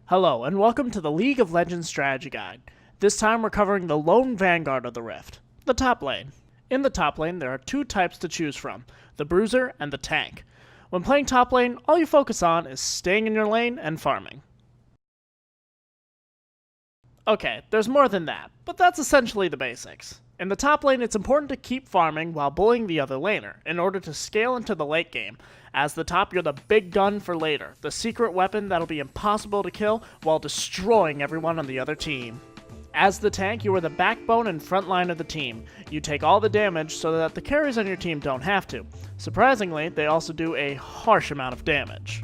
Hello, and welcome to the League of Legends Strategy Guide. This time we're covering the lone vanguard of the Rift, the top lane. In the top lane, there are two types to choose from, the bruiser and the tank. When playing top lane, all you focus on is staying in your lane and farming. Okay, there's more than that, but that's essentially the basics. In the top lane, it's important to keep farming while bullying the other laner in order to scale into the late game. As the top, you're the big gun for later, the secret weapon that'll be impossible to kill while destroying everyone on the other team. As the tank, you are the backbone and front line of the team. You take all the damage so that the carries on your team don't have to. Surprisingly, they also do a harsh amount of damage.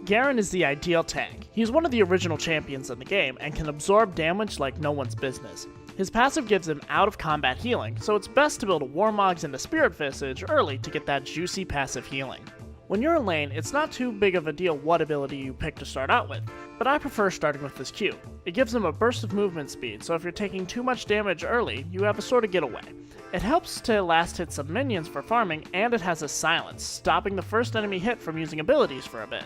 Garen is the ideal tank. He's one of the original champions in the game and can absorb damage like no one's business. His passive gives him out-of-combat healing, so it's best to build a Warmogs into Spirit Visage early to get that juicy passive healing. When you're in lane, it's not too big of a deal what ability you pick to start out with, but I prefer starting with his Q. It gives him a burst of movement speed, so if you're taking too much damage early, you have a sort of getaway. It helps to last hit some minions for farming, and it has a silence, stopping the first enemy hit from using abilities for a bit.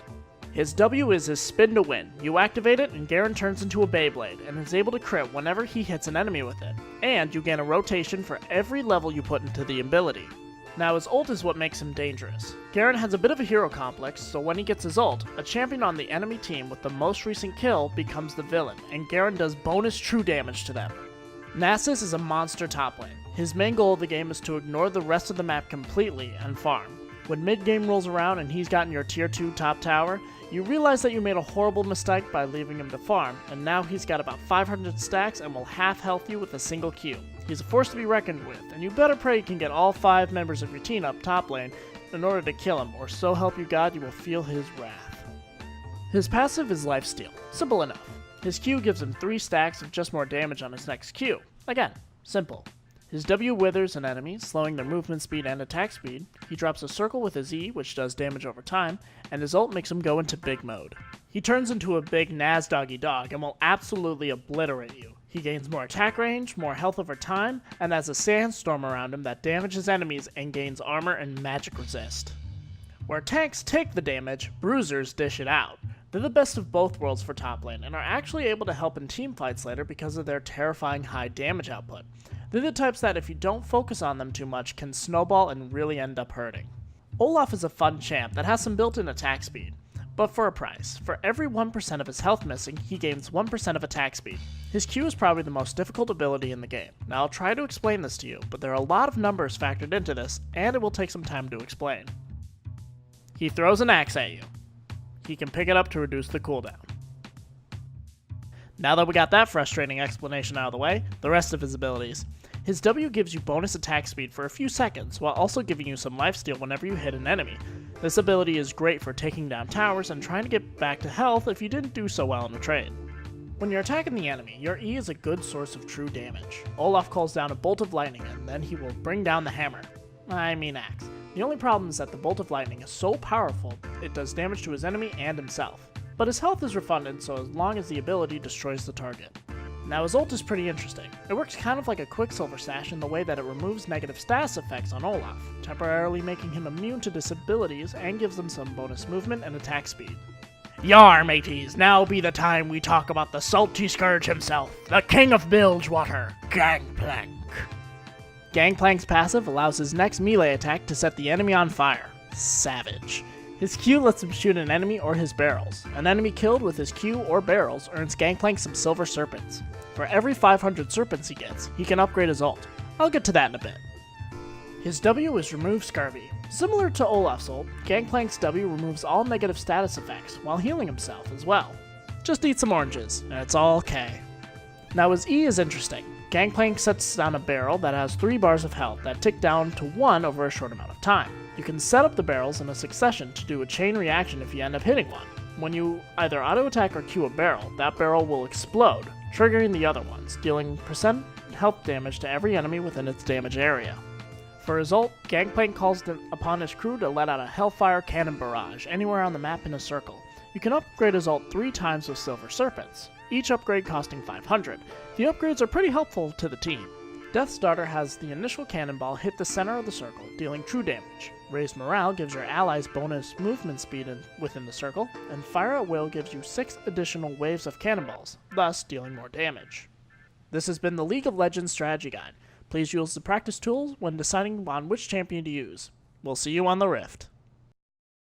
His W is his spin to win. You activate it and Garen turns into a Beyblade and is able to crit whenever he hits an enemy with it. And you gain a rotation for every level you put into the ability. Now his ult is what makes him dangerous. Garen has a bit of a hero complex, so when he gets his ult, a champion on the enemy team with the most recent kill becomes the villain, and Garen does bonus true damage to them. Nasus is a monster top lane. His main goal of the game is to ignore the rest of the map completely and farm. When mid-game rolls around and he's gotten your tier 2 top tower, you realize that you made a horrible mistake by leaving him to farm, and now he's got about 500 stacks and will half health you with a single Q. He's a force to be reckoned with, and you better pray you can get all 5 members of your team up top lane in order to kill him, or so help you God you will feel his wrath. His passive is lifesteal. Simple enough. His Q gives him 3 stacks of just more damage on his next Q. Again, simple. His W withers an enemy, slowing their movement speed and attack speed. He drops a circle with his E, which does damage over time, and his ult makes him go into big mode. He turns into a big Naz doggy dog and will absolutely obliterate you. He gains more attack range, more health over time, and has a sandstorm around him that damages enemies and gains armor and magic resist. Where tanks take the damage, bruisers dish it out. They're the best of both worlds for top lane and are actually able to help in teamfights later because of their terrifying high damage output. They're the types that if you don't focus on them too much can snowball and really end up hurting. Olaf is a fun champ that has some built-in attack speed, but for a price. For every 1% of his health missing, he gains 1% of attack speed. His Q is probably the most difficult ability in the game. Now I'll try to explain this to you, but there are a lot of numbers factored into this, and it will take some time to explain. He throws an axe at you. He can pick it up to reduce the cooldown. Now that we got that frustrating explanation out of the way, the rest of his abilities. His W gives you bonus attack speed for a few seconds, while also giving you some lifesteal whenever you hit an enemy. This ability is great for taking down towers and trying to get back to health if you didn't do so well in the trade. When you're attacking the enemy, your E is a good source of true damage. Olaf calls down a bolt of lightning and then he will bring down the hammer. I mean axe. The only problem is that the bolt of lightning is so powerful, it does damage to his enemy and himself. But his health is refunded so as long as the ability destroys the target. Now his ult is pretty interesting. It works kind of like a Quicksilver Sash in the way that it removes negative status effects on Olaf, temporarily making him immune to disabilities and gives them some bonus movement and attack speed. Yar, mateys, now be the time we talk about the salty scourge himself, the king of Bilgewater, Gangplank. Gangplank's passive allows his next melee attack to set the enemy on fire. Savage. His Q lets him shoot an enemy or his barrels. An enemy killed with his Q or barrels earns Gangplank some silver serpents. For every 500 serpents he gets, he can upgrade his ult. I'll get to that in a bit. His W is Remove Scurvy. Similar to Olaf's ult, Gangplank's W removes all negative status effects while healing himself as well. Just eat some oranges, and it's all okay. Now his E is interesting. Gangplank sets down a barrel that has 3 bars of health that tick down to 1 over a short amount of time. You can set up the barrels in a succession to do a chain reaction if you end up hitting one. When you either auto-attack or Q a barrel, that barrel will explode, triggering the other ones, dealing percent health damage to every enemy within its damage area. For his ult, Gangplank calls upon his crew to let out a Hellfire Cannon Barrage anywhere on the map in a circle. You can upgrade his ult 3 times with Silver Serpents, each upgrade costing 500. The upgrades are pretty helpful to the team. Death's Daughter has the initial cannonball hit the center of the circle, dealing true damage. Raise Morale gives your allies bonus movement speed within the circle, and Fire at Will gives you 6 additional waves of cannonballs, thus dealing more damage. This has been the League of Legends Strategy Guide. Please use the practice tools when deciding on which champion to use. We'll see you on the Rift.